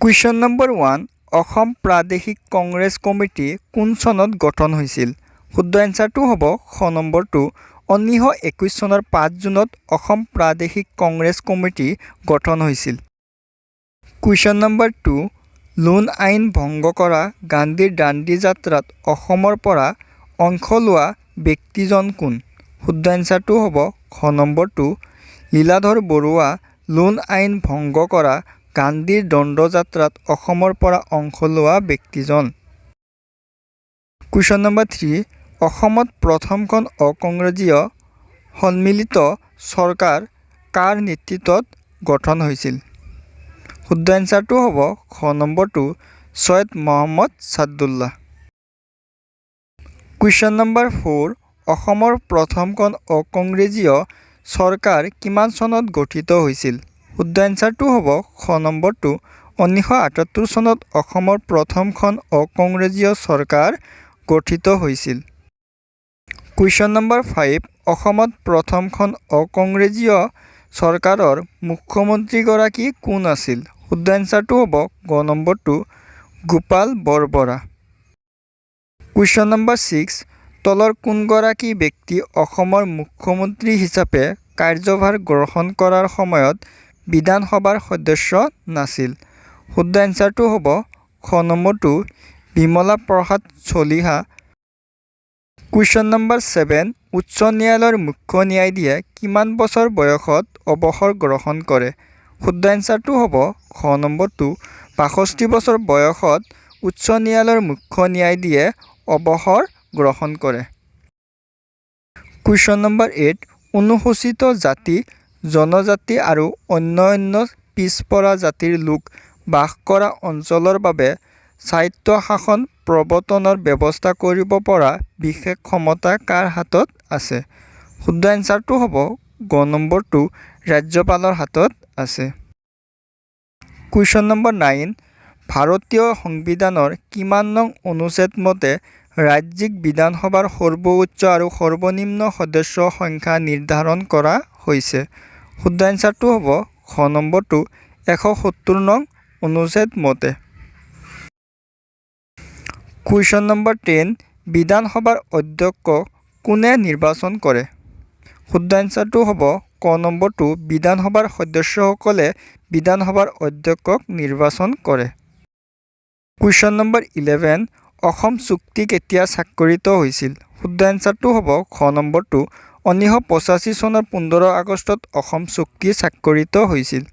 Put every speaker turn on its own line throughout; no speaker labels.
Question number 1 Assam প্ৰাদেশিক Congress committee কোন চনত গঠন হৈছিল? শুদ্ধ এনচাৰটো হ'ব খ নম্বৰটো 1921 চনৰ 5 জুনত অসম প্ৰাদেশিক কংগ্ৰেছ কমিটি গঠন হৈছিল। কুৱেশ্যন নম্বৰ 2 লোণ আইন ভংগ কৰা গান্ধীৰ দাণ্ডি যাত্ৰাত অসমৰ পৰা অংশ লোৱা ব্যক্তিজন কোন? শুদ্ধ এনচাৰটো হ'ব খ নম্বৰটো লীলাধৰ বৰুৱা লোণ আইন ভংগ কৰা গান্ধীৰ দণ্ডযাত্ৰাত অসমৰ পৰা অংশ লোৱা ব্যক্তিজন। কুৱেশ্যন নম্বৰ 3 অসমত প্ৰথমখন অকংগ্ৰেছীয় সন্মিলিত চৰকাৰ কাৰ নেতৃত্বত গঠন হৈছিল? শুদ্ধ এনচাৰটো হ'ব খ নম্বৰটো ছৈয়দ মহম্মদ ছাদুল্লাহ। কুৱেশ্যন নম্বৰ 4 অসমৰ প্ৰথমখন অকংগ্ৰেছীয় চৰকাৰ কিমান চনত গঠিত হৈছিল? শুদ্ধ এনচাৰটো হ'ব খ নম্বৰটো 1978 চনত অসমৰ প্ৰথমখন অকংগ্ৰেছীয় চৰকাৰ গঠিত হৈছিল। কুৱেশ্যন নম্বৰ 5 অসমত প্ৰথমখন অকংগ্ৰেছীয় চৰকাৰৰ মুখ্যমন্ত্ৰীগৰাকী কোন আছিল? শুদ্ধ এনচাৰটো হ'ব গ নম্বৰটো গোপাল বৰবৰা। কুৱেশ্যন নম্বৰ 6 তলৰ কোনগৰাকী ব্যক্তি অসমৰ মুখ্যমন্ত্ৰী হিচাপে কাৰ্যভাৰ গ্ৰহণ কৰাৰ সময়ত বিধানসভাৰ সদস্য নাছিল? শুদ্ধ এনচাৰটো হ'ব খ নম্বৰটো বিমলা প্ৰসাদ চলিহা। কুৱেশ্যন নম্বৰ 7 উচ্চ ন্যায়ালয়ৰ মুখ্য ন্যায়াধীশে কিমান বছৰ বয়সত অৱসৰ গ্ৰহণ কৰে? শুদ্ধ এনচাৰটো হ'ব খ নম্বৰটো 62 বছৰ বয়সত উচ্চ ন্যায়ালয়ৰ মুখ্য ন্যায়াধীশে অৱসৰ গ্ৰহণ কৰে। কুৱেশ্যন নম্বৰ 8 অনুসূচিত জাতি জনজাতি আৰু অন্যান্য পিছপৰা জাতিৰ লোক বাস কৰা অঞ্চলৰ বাবে স্বায়ত্তশাসন প্ৰৱৰ্তনৰ ব্যৱস্থা কৰিব পৰা বিশেষ ক্ষমতা কাৰ হাতত আছে? শুদ্ধ এনচাৰটো হ'ব গ নম্বৰটো ৰাজ্যপালৰ হাতত আছে। কুৱেশ্যন নম্বৰ 9 ভাৰতীয় সংবিধানৰ কিমান নং অনুচ্ছেদ মতে ৰাজ্যিক বিধানসভাৰ সৰ্বোচ্চ আৰু সৰ্বনিম্ন সদস্য সংখ্যা নিৰ্ধাৰণ কৰা হৈছে? শুদ্ধ এনচাৰটো হ'ব খ নম্বৰটো 170 নং অনুচ্ছেদ মতে। কুৱেশ্যন নম্বৰ 10 বিধানসভাৰ অধ্যক্ষক কোনে নিৰ্বাচন কৰে? শুদ্ধ এনচাৰটো হ'ব ক নম্বৰটো বিধানসভাৰ সদস্যসকলে বিধানসভাৰ অধ্যক্ষক নিৰ্বাচন কৰে। কুৱেশ্যন নম্বৰ 11 অসম চুক্তি কেতিয়া স্বাক্ষৰিত হৈছিল? শুদ্ধ এনচাৰটো হ'ব খ নম্বৰটো 1985 চনৰ 15 আগষ্টত অসম চুক্তি স্বাক্ষৰিত হৈছিল।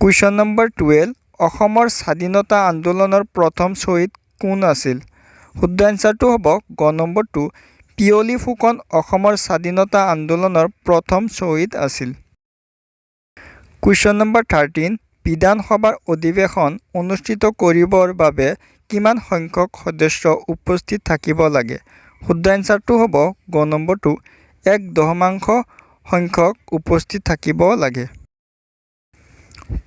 কুৱেশ্যন নম্বৰ 12 অসমৰ স্বাধীনতা আন্দোলনৰ প্ৰথম শ্বহীদ কোন আছিল? শুদ্ধ এনচাৰটো হ'ব গ নম্বৰটো পিয়লি ফুকন অসমৰ স্বাধীনতা আন্দোলনৰ প্ৰথম শ্বহীদ আছিল। কুৱেশ্যন নম্বৰ 13 বিধানসভাৰ অধিৱেশন অনুষ্ঠিত কৰিবৰ বাবে কিমান সংখ্যক সদস্য উপস্থিত থাকিব লাগে? শুদ্ধ এনচাৰটো হ'ব গ নম্বৰটো 1/10 সংখ্যক উপস্থিত থাকিব লাগে।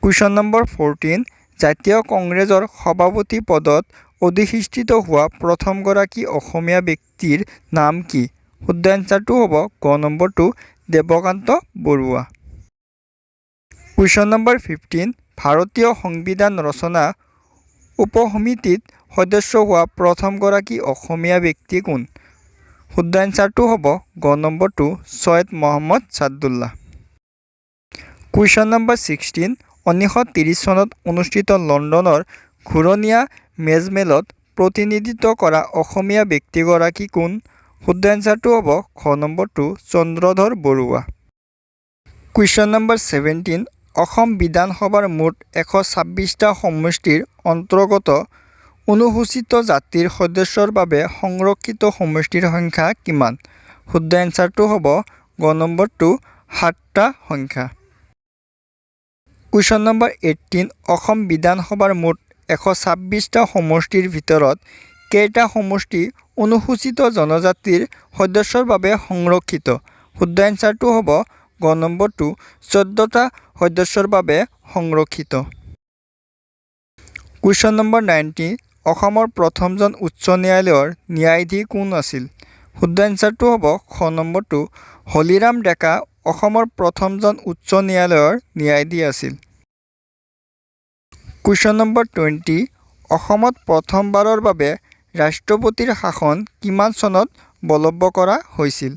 কুৱেশ্যন নম্বৰ 14 জাতীয় কংগ্ৰেছৰ সভাপতি পদত অধিষ্ঠিত হোৱা প্ৰথমগৰাকী অসমীয়া ব্যক্তিৰ নাম কি? শুদ্ধ এনচাৰটো হ'ব গ নম্বৰটো দেৱকান্ত বৰুৱা। কুৱেশ্যন নম্বৰ 15 ভাৰতীয় সংবিধান ৰচনা উপসমিতিত সদস্য হোৱা প্ৰথমগৰাকী অসমীয়া ব্যক্তি কোন? শুদ্ধ এনচাৰটো হ'ব গ নম্বৰটো ছৈয়দ মহম্মদ ছাদুল্লাহ। কুৱেশ্যন নম্বৰ 16 1930 চনত অনুষ্ঠিত লণ্ডনৰ ঘূৰণীয়া মেজমেলত প্ৰতিনিধিত্ব কৰা অসমীয়া ব্যক্তিগৰাকী কোন? শুদ্ধ এনচাৰটো হ'ব খ নম্বৰটো চন্দ্ৰধৰ বৰুৱা। কুৱেশ্যন নম্বৰ 17 অসম বিধানসভাৰ মুঠ 126টা সমষ্টিৰ অন্তৰ্গত অনুসূচিত জাতিৰ সদস্যৰ বাবে সংৰক্ষিত সমষ্টিৰ সংখ্যা কিমান? শুদ্ধ এনচাৰটো হ'ব গ নম্বৰটো 7টা সংখ্যা। কুৱেশ্যন নম্বৰ 18 অসম বিধানসভাৰ মুঠ 126টা সমষ্টিৰ ভিতৰত কেইটা সমষ্টি অনুসূচিত জনজাতিৰ সদস্যৰ বাবে সংৰক্ষিত? শুদ্ধ এনচাৰটো হ'ব গ নম্বৰটো 14টা সদস্যৰ বাবে সংৰক্ষিত। কুৱেশ্যন নম্বৰ 19 অসমৰ প্ৰথমজন উচ্চ ন্যায়ালয়ৰ ন্যায়াধীশ কোন আছিল? শুদ্ধ এনচাৰটো হ'ব খ নম্বৰটো হলিৰাম ডেকা অসমৰ প্ৰথমজন উচ্চ ন্যায়ালয়ৰ ন্যায়াধীশ আছিল। কুৱেশ্যন নম্বৰ 20 অসমত প্ৰথমবাৰৰ বাবে ৰাষ্ট্ৰপতিৰ শাসন কিমান চনত বলৱৎ কৰা হৈছিল?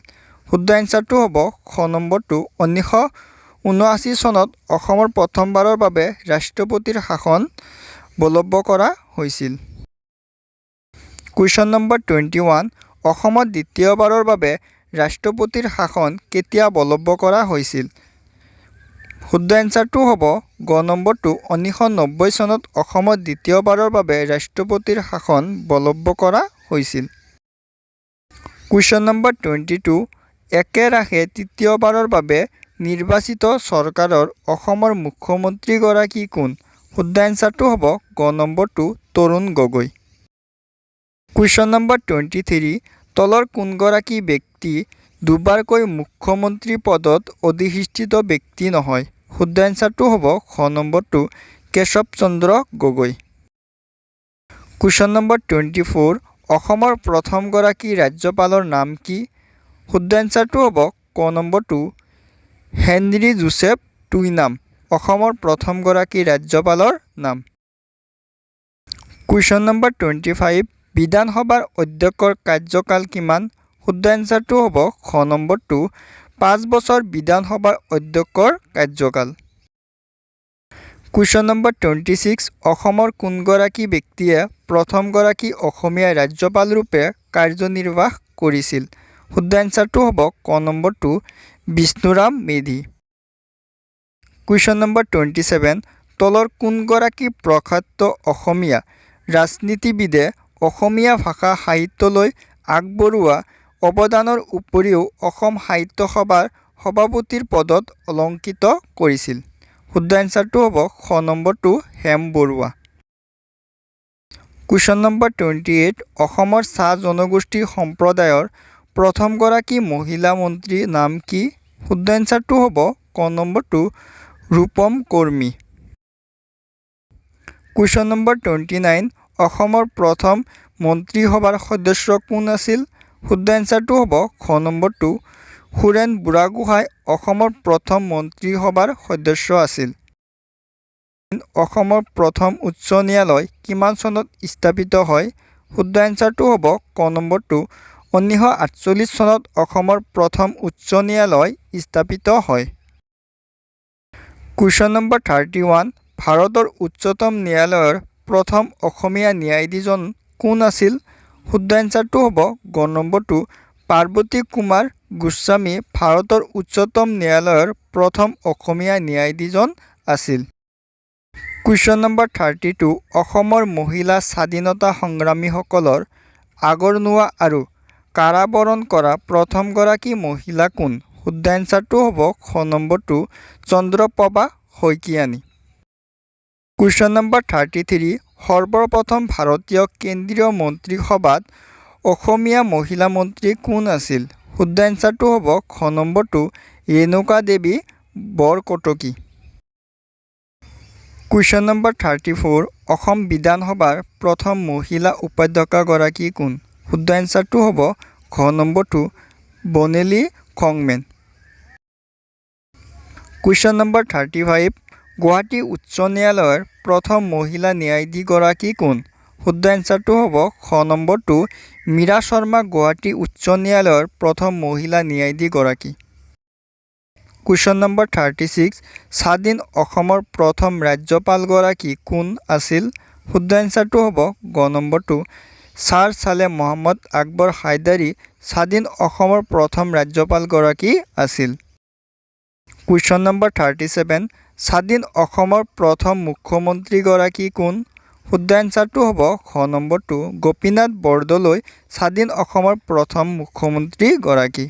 শুদ্ধ এনচাৰটো হ'ব খ নম্বৰটো 1979 চনত অসমৰ প্ৰথমবাৰৰ বাবে ৰাষ্ট্ৰপতিৰ শাসন বলৱৎ কৰা হৈছিল। কুৱেশ্যন নম্বৰ 21 অসমত দ্বিতীয়বাৰৰ বাবে ৰাষ্ট্ৰপতিৰ শাসন কেতিয়া বলৱৎ কৰা হৈছিল? শুদ্ধ এনচাৰটো হ'ব গ নম্বৰটো 1990 চনত অসমত দ্বিতীয়বাৰৰ বাবে ৰাষ্ট্ৰপতিৰ শাসন বলৱৎ কৰা হৈছিল। কুৱেশ্যন নম্বৰ 22 একেৰাহে তৃতীয়বাৰৰ বাবে নিৰ্বাচিত চৰকাৰৰ অসমৰ মুখ্যমন্ত্ৰীগৰাকী কোন? শুদ্ধ এনচাৰটো হ'ব গ নম্বৰটো তৰুণ গগৈ। কুৱেশ্যন নম্বৰ 23 তলৰ কোনগৰাকী ব্যক্তি দুবাৰকৈ মুখ্যমন্ত্ৰী পদত অধিষ্ঠিত ব্যক্তি নহয়? শুদ্ধ এনচাৰটো হ'ব খ নম্বৰটো কেশৱ চন্দ্ৰ গগৈ। কুৱেশ্যন নম্বৰ 24 অসমৰ প্ৰথমগৰাকী ৰাজ্যপালৰ নাম কি? শুদ্ধ এনচাৰটো হ'ব ক নম্বৰটো হেনৰী জোচেফ টুইনাম অসমৰ প্ৰথমগৰাকী ৰাজ্যপালৰ নাম। কুৱেশ্যন নম্বৰ 25 বিধানসভাৰ অধ্যক্ষৰ কাৰ্যকাল কিমান? শুদ্ধ এনচাৰটো হ'ব খ নম্বৰটো 5 বছৰ বিধানসভাৰ অধ্যক্ষৰ কাৰ্যকাল। কুৱেশ্যন নম্বৰ 26 অসমৰ কোনগৰাকী ব্যক্তিয়ে প্ৰথমগৰাকী অসমীয়া ৰাজ্যপালৰূপে কাৰ্যনিৰ্বাহ কৰিছিল? শুদ্ধ এনচাৰটো হ'ব ক নম্বৰটো বিষ্ণুৰাম মেধি। কুৱেশ্যন নম্বৰ 27 তলৰ কোনগৰাকী প্ৰখ্যাত অসমীয়া ৰাজনীতিবিদে অসমীয়া ভাষা সাহিত্যলৈ আগবঢ়োৱা অৱদানৰ উপৰিও অসম সাহিত্য সভাৰ সভাপতিৰ পদত অলংকৃত কৰিছিল? শুদ্ধ এনচাৰটো হ'ব খ নম্বৰটো হেম বৰুৱা। কুৱেশ্যন নম্বৰ 28 অসমৰ চাহ জনগোষ্ঠী সম্প্ৰদায়ৰ প্ৰথমগৰাকী মহিলা মন্ত্ৰীৰ নাম কি? শুদ্ধ এনচাৰটো হ'ব ক নম্বৰটো ৰূপম কৰ্মী। কুৱেশ্যন নম্বৰ 29 অসমৰ প্ৰথম মন্ত্ৰীসভাৰ সদস্য কোন আছিল? শুদ্ধ এনচাৰটো হ'ব খ নম্বৰটো সুৰেন বুঢ়াগোহাঁই অসমৰ প্ৰথম মন্ত্ৰীসভাৰ সদস্য আছিল। অসমৰ প্ৰথম উচ্চ ন্যায়ালয় কিমান চনত স্থাপিত হয়? শুদ্ধ এনচাৰটো হ'ব ক নম্বৰটো 1948 চনত অসমৰ প্ৰথম উচ্চ ন্যায়ালয় স্থাপিত হয়। কুৱেশ্যন নম্বৰ 31 ভাৰতৰ উচ্চতম ন্যায়ালয়ৰ প্ৰথম অসমীয়া ন্যায়াধীশজন কোন আছিল? শুদ্ধ এনচাৰটো হ'ব গ নম্বৰটো পাৰ্বতী কুমাৰ গোস্বামী ভাৰতৰ উচ্চতম ন্যায়ালয়ৰ প্ৰথম অসমীয়া ন্যায়াধীশজন আছিল। কুৱেশ্যন নম্বৰ 32 অসমৰ মহিলা স্বাধীনতা সংগ্ৰামীসকলৰ আগৰনুৱা আৰু কাৰাবৰণ কৰা প্ৰথমগৰাকী মহিলা কোন? শুদ্ধ এনচাৰটো হ'ব খ নম্বৰটো চন্দ্ৰপ্ৰভা শইকীয়ানী। কুৱেশ্যন নম্বৰ 33 সৰ্বপ্ৰথম ভাৰতীয় কেন্দ্ৰীয় মন্ত্ৰীসভাত অসমীয়া মহিলা মন্ত্ৰী কোন আছিল? শুদ্ধ এনচাৰটো হ'ব খ নম্বৰটো ৰেণুকা দেৱী বৰকটকী। কুৱেশ্যন নম্বৰ 34 অসম বিধানসভাৰ প্ৰথম মহিলা উপাধ্যক্ষগৰাকী কোন? শুদ্ধ এনচাৰটো হ'ব খ নম্বৰটো বনেলী খংমেন। কুৱেশ্যন নম্বৰ 35 গুৱাহাটী উচ্চ ন্যায়ালয়ৰ প্ৰথম মহিলা ন্যায়াধীশগৰাকী কোন? শুদ্ধ এনচাৰটো হ'ব খ নম্বৰটো মীৰা শৰ্মা গুৱাহাটী উচ্চ ন্যায়ালয়ৰ প্ৰথম মহিলা ন্যায়াধীশগৰাকী। কুৱেশ্যন নম্বৰ 36 স্বাধীন অসমৰ প্ৰথম ৰাজ্যপালগৰাকী কোন আছিল? শুদ্ধ এনচাৰটো হ'ব গ নম্বৰটো ছাৰ ছালেম মহম্মদ আকবৰ হাইদাৰী স্বাধীন অসমৰ প্ৰথম ৰাজ্যপালগৰাকী আছিল। কুৱেশ্যন নম্বৰ 37 স্বাধীন অসমৰ প্ৰথম মুখ্যমন্ত্ৰীগৰাকী কোন? শুদ্ধ এনচাৰটো হ'ব খ নম্বৰটো গোপীনাথ বৰদলৈ স্বাধীন অসমৰ প্ৰথম মুখ্যমন্ত্ৰীগৰাকী।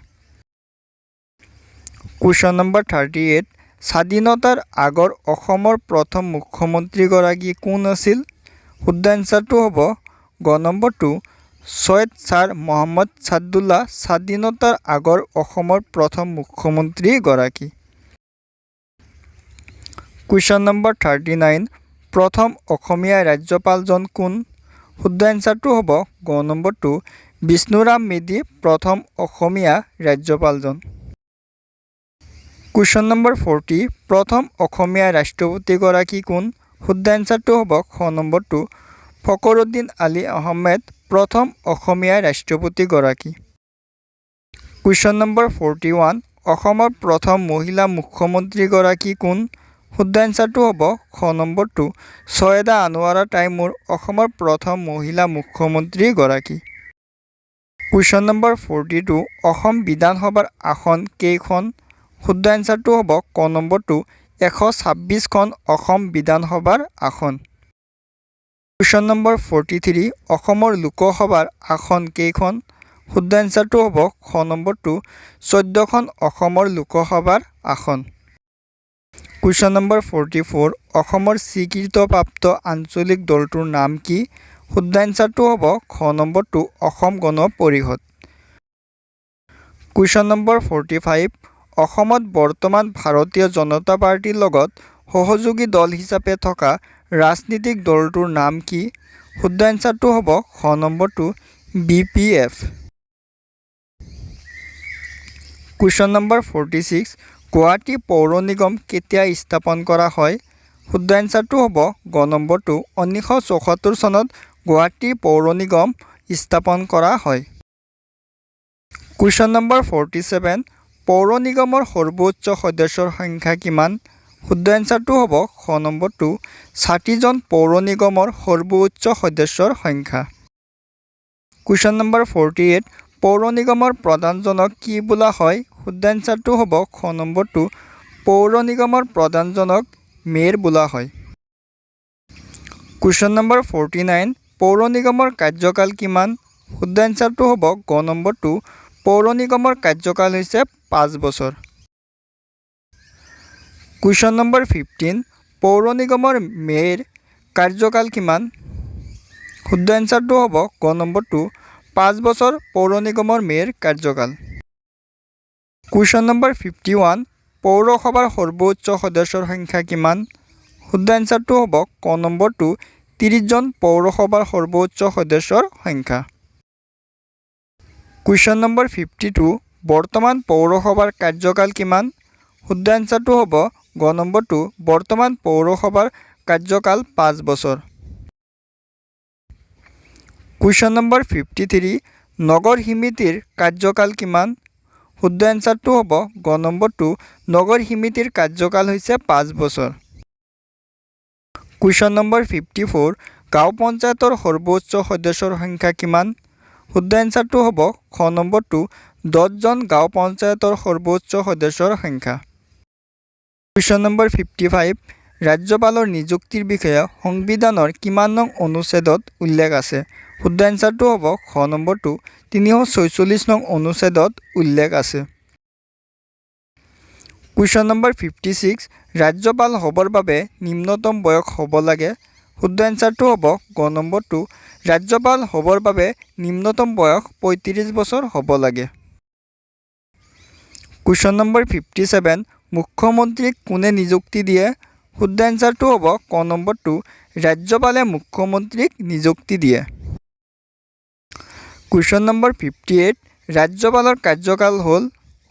কুৱেশ্যন নম্বৰ 38 স্বাধীনতাৰ আগৰ অসমৰ প্ৰথম মুখ্যমন্ত্ৰীগৰাকী কোন আছিল? শুদ্ধ এনচাৰটো হ'ব গ নম্বৰটো ছৈয়দ ছাৰ মহম্মদ ছাদুল্লাহ স্বাধীনতাৰ আগৰ অসমৰ প্ৰথম মুখ্যমন্ত্ৰীগৰাকী। কুৱেশ্যন নম্বৰ 39 প্ৰথম অসমীয়া ৰাজ্যপালজন কোন? শুদ্ধ এনচাৰটো হ'ব গ নম্বৰটো বিষ্ণুৰাম মেধি প্ৰথম অসমীয়া ৰাজ্যপালজন। কুৱেশ্যন নম্বৰ 40 প্ৰথম অসমীয়া ৰাষ্ট্ৰপতিগৰাকী কোন? শুদ্ধ এনচাৰটো হ'ব খ নম্বৰটো ফখৰুদ্দিন আলি আহমেদ প্ৰথম অসমীয়া ৰাষ্ট্ৰপতিগৰাকী। কুৱেশ্যন নম্বৰ 41 অসমৰ প্ৰথম মহিলা মুখ্যমন্ত্ৰীগৰাকী কোন? শুদ্ধ এনচাৰটো হ'ব খ নম্বৰটো ছৈয়দা আনোৱাৰা তাইমুৰ অসমৰ প্ৰথম মহিলা মুখ্যমন্ত্ৰীগৰাকী। কুৱেশ্যন নম্বৰ 42 অসম বিধানসভাৰ আসন কেইখন? শুদ্ধ এনচাৰটো হ'ব ক নম্বৰটো 126খন অসম বিধানসভাৰ আসন। কুৱেশ্যন নম্বৰ 43 অসমৰ লোকসভাৰ আসন কেইখন? শুদ্ধ এনচাৰটো হ'ব খ নম্বৰটো 14খন অসমৰ লোকসভাৰ আসন। কুৱেশ্যন নম্বৰ 44 অসমৰ স্বীকৃতিপ্ৰাপ্ত আঞ্চলিক দলটোৰ নাম কি? শুদ্ধ এনচাৰটো হ'ব খ নম্বৰটো অসম গণ পৰিষদ। কুৱেশ্যন নম্বৰ 45 অসমত বৰ্তমান ভাৰতীয় জনতা পাৰ্টিৰ লগত সহযোগী দল হিচাপে থকা ৰাজনৈতিক দলটোৰ নাম কি? শুদ্ধ এনচাৰটো হ'ব খ নম্বৰটো BPF। কুৱেশ্যন নম্বৰ 46 গুৱাহাটী পৌৰ নিগম কেতিয়া স্থাপন কৰা হয়? শুদ্ধ এনচাৰটো হ'ব গ নম্বৰটো 1974 চনত গুৱাহাটী পৌৰ নিগম স্থাপন কৰা হয়। কুৱেশ্যন নম্বৰ 47 পৌৰ নিগমৰ সৰ্বোচ্চ সদস্যৰ সংখ্যা কিমান? শুদ্ধ এনচাৰটো হ'ব খ নম্বৰটো 60জন পৌৰ নিগমৰ সৰ্বোচ্চ সদস্যৰ সংখ্যা। কুৱেশ্যন নম্বৰ 48 পৌৰ নিগমৰ প্ৰধানজনক কি বোলা হয়? শুদ্ধ এনচাৰটো হ'ব খ নম্বৰটো পৌৰ নিগমৰ প্ৰধানজনক মেয়ৰ বোলা হয়। কুৱেশ্যন নম্বৰ 49 পৌৰ নিগমৰ কাৰ্যকাল কিমান? শুদ্ধ এনচাৰটো হ'ব গ নম্বৰটো পৌৰ নিগমৰ কাৰ্যকাল হৈছে 5 বছৰ। কুৱেশ্যন নম্বৰ 15 পৌৰ নিগমৰ মেয়ৰ কাৰ্যকাল কিমান? শুদ্ধ এনচাৰটো হ'ব গ নম্বৰটো 5 বছৰ পৌৰ নিগমৰ মেয়ৰ কাৰ্যকাল। কুৱেশ্যন নম্বৰ 51 পৌৰসভাৰ সৰ্বোচ্চ সদস্যৰ সংখ্যা কিমান? শুদ্ধ এনচাৰটো হ'ব ক নম্বৰটো 30জন পৌৰসভাৰ সৰ্বোচ্চ সদস্যৰ সংখ্যা। কুৱেশ্যন নম্বৰ 52 বৰ্তমান পৌৰসভাৰ কাৰ্যকাল কিমান? শুদ্ধ এনচাৰটো হ'ব গ নম্বৰটো বৰ্তমান পৌৰসভাৰ কাৰ্যকাল 5 বছৰ। কুৱেশ্যন নম্বৰ 53 নগৰ সমিতিৰ কাৰ্যকাল কিমান? শুদ্ধ এনচাৰটো হ'ব গ নম্বৰটো নগৰ সমিতিৰ কাৰ্যকাল হৈছে 5 বছৰ। কুৱেশ্যন নম্বৰ 54 গাঁও পঞ্চায়তৰ সৰ্বোচ্চ সদস্যৰ সংখ্যা কিমান? শুদ্ধ এনচাৰটো হ'ব খ নম্বৰটো 10জন গাঁও পঞ্চায়তৰ সৰ্বোচ্চ সদস্যৰ সংখ্যা। কুৱেশ্যন নম্বৰ 55 ৰাজ্যপালৰ নিযুক্তিৰ বিষয়ে সংবিধানৰ কিমান নং অনুচ্ছেদত উল্লেখ আছে? শুদ্ধ এনচাৰটো হ'ব খ নম্বৰটো 346 নং অনুচ্ছেদত উল্লেখ আছে। কুৱেশ্যন নম্বৰ 56 ৰাজ্যপাল হ'বৰ বাবে নিম্নতম বয়স হ'ব লাগে? শুদ্ধ এনচাৰটো হ'ব গ নম্বৰটো ৰাজ্যপাল হ'বৰ বাবে নিম্নতম বয়স 35 বছৰ হ'ব লাগে। কুৱেশ্যন নম্বৰ 57 মুখ্যমন্ত্ৰীক কোনে নিযুক্তি দিয়ে? শুদ্ধ এনচাৰটো হ'ব ক নম্বৰটো ৰাজ্যপালে মুখ্যমন্ত্ৰীক নিযুক্তি দিয়ে। কুৱেশ্যন নম্বৰ 58 ৰাজ্যপালৰ কাৰ্যকাল হ'ল?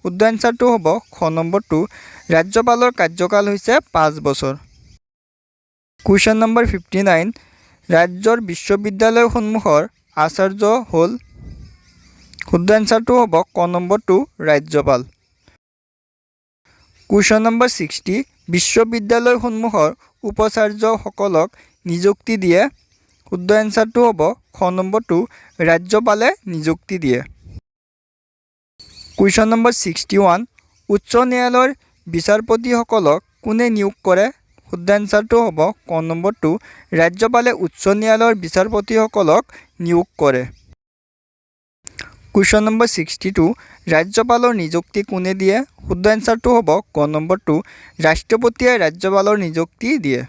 শুদ্ধ এনচাৰটো হ'ব খ নম্বৰটো ৰাজ্যপালৰ কাৰ্যকাল হৈছে 5 বছৰ। কুৱেশ্যন নম্বৰ 59 ৰাজ্যৰ বিশ্ববিদ্যালয়সমূহৰ আচাৰ্য হ'ল? শুদ্ধ এনচাৰটো হ'ব ক নম্বৰটো ৰাজ্যপাল। কুৱেশ্যন নম্বৰ 60 বিশ্ববিদ্যালয়সমূহৰ উপাচাৰ্যসকলক নিযুক্তি দিয়ে? শুদ্ধ এনচাৰটো হ'ব খ নম্বৰটো ৰাজ্যপালে নিযুক্তি দিয়ে। কুৱেশ্যন নম্বৰ 61 উচ্চ ন্যায়ালয়ৰ বিচাৰপতিসকলক কোনে নিয়োগ কৰে? শুদ্ধ এনচাৰটো হ'ব ক নম্বৰটো ৰাজ্যপালে উচ্চ ন্যায়ালয়ৰ বিচাৰপতিসকলক নিয়োগ কৰে। কুৱেশ্যন নম্বৰ 62 ৰাজ্যপালৰ নিযুক্তি কোনে দিয়ে? শুদ্ধ এনচাৰটো হ'ব ক নম্বৰটো ৰাষ্ট্ৰপতিয়ে ৰাজ্যপালৰ নিযুক্তি দিয়ে।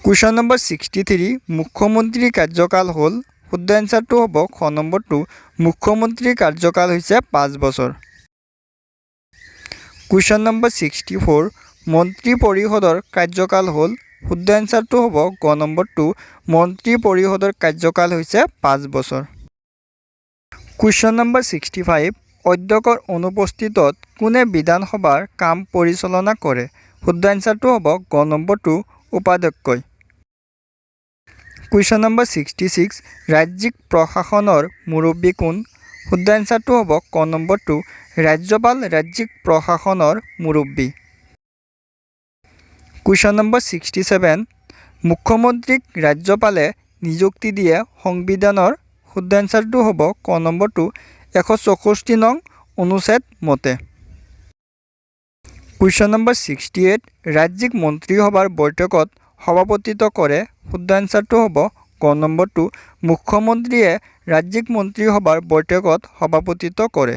কুৱেশ্যন নম্বৰ 63 মুখ্যমন্ত্ৰীৰ কাৰ্যকাল হ'ল? শুদ্ধ এনচাৰটো হ'ব খ নম্বৰটো মুখ্যমন্ত্ৰীৰ কাৰ্যকাল হৈছে 5 বছৰ। কুৱেশ্যন নম্বৰ 64 মন্ত্ৰী পৰিষদৰ কাৰ্যকাল হ'ল? শুদ্ধ এনচাৰটো হ'ব গ নম্বৰটো মন্ত্ৰী পৰিষদৰ কাৰ্যকাল হৈছে 5 বছৰ। কুৱেশ্যন নম্বৰ 65 অধ্যক্ষৰ অনুপস্থিতত কোনে বিধানসভাৰ কাম পৰিচালনা কৰে? শুদ্ধ এনচাৰটো হ'ব গ নম্বৰটো উপাধ্যক্ষ। কুৱেশ্যন নম্বৰ 66 ৰাজ্যিক প্ৰশাসনৰ মুৰব্বী কোন? শুদ্ধ এনচাৰটো হ'ব ক নম্বৰটো ৰাজ্যপাল ৰাজ্যিক প্ৰশাসনৰ মুৰব্বী। কুৱেশ্যন নম্বৰ 67 মুখ্যমন্ত্ৰীক ৰাজ্যপালে নিযুক্তি দিয়ে সংবিধানৰ শুদ্ধ এনচাৰটো হ'ব ক নম্বৰটো 164 নং অনুচ্ছেদ মতে। কুৱেশ্যন নম্বৰ 68 ৰাজ্যিক মন্ত্ৰীসভাৰ বৈঠকত সভাপতিত্ব কৰে শুদ্ধ এনচাৰটো হ'ব ক নম্বৰটো মুখ্যমন্ত্ৰীয়ে ৰাজ্যিক মন্ত্ৰীসভাৰ বৈঠকত সভাপতিত্ব কৰে।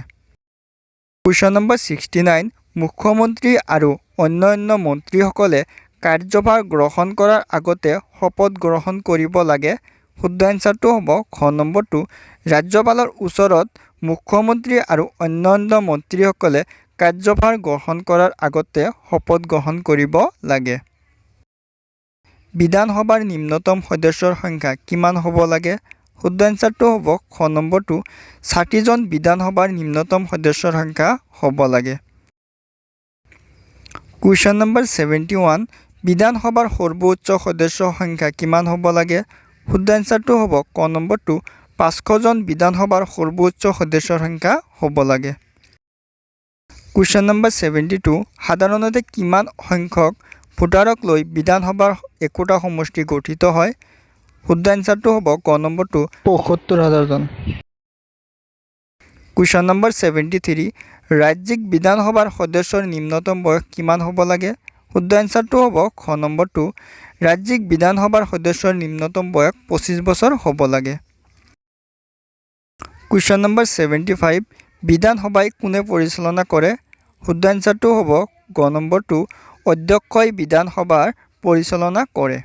কুৱেশ্যন নম্বৰ 69 মুখ্যমন্ত্ৰী আৰু অন্যান্য মন্ত্ৰীসকলে কাৰ্যভাৰ গ্ৰহণ কৰাৰ আগতে শপত গ্ৰহণ কৰিব লাগে শুদ্ধ এনচাৰটো হ'ব খ নম্বৰটো ৰাজ্যপালৰ ওচৰত মুখ্যমন্ত্ৰী আৰু অন্যান্য মন্ত্ৰীসকলে কাৰ্যভাৰ গ্ৰহণ কৰাৰ আগতে শপত গ্ৰহণ কৰিব লাগে। বিধানসভাৰ নিম্নতম সদস্যৰ সংখ্যা কিমান হ'ব লাগে? শুদ্ধ এনচাৰটো হ'ব খ নম্বৰটো 60 জন বিধানসভাৰ নিম্নতম সদস্যৰ সংখ্যা হ'ব লাগে। কুৱেশ্যন নম্বৰ 71 বিধানসভাৰ সৰ্বোচ্চ সদস্যৰ সংখ্যা কিমান হ'ব লাগে? শুদ্ধ এনচাৰটো হ'ব ক নম্বৰটো 500 জন বিধানসভাৰ সৰ্বোচ্চ সদস্যৰ সংখ্যা হ'ব লাগে। কুৱেশ্যন নম্বৰ 72 সাধাৰণতে কিমান সংখ্যক ভোটাৰক লৈ বিধানসভাৰ একোটা সমষ্টি গঠিত হয়? শুদ্ধ এনচাৰটো হ'ব ক নম্বৰটো ৭৫,০০০ জন। কুৱেশ্যন নম্বৰ 73 ৰাজ্যিক বিধানসভাৰ সদস্যৰ নিম্নতম বয়স কিমান হ'ব লাগে? শুদ্ধ এনচাৰটো হ'ব খ নম্বৰটো ৰাজ্যিক বিধানসভাৰ সদস্যৰ নিম্নতম বয়স 25 বছৰ হ'ব লাগে। কুৱেশ্যন নম্বৰ 75 বিধানসভাই কোনে পৰিচালনা কৰে? শুদ্ধ এনচাৰটো হ'ব গ নম্বৰটো অধ্যক্ষই বিধানসভাৰ পৰিচালনা কৰে।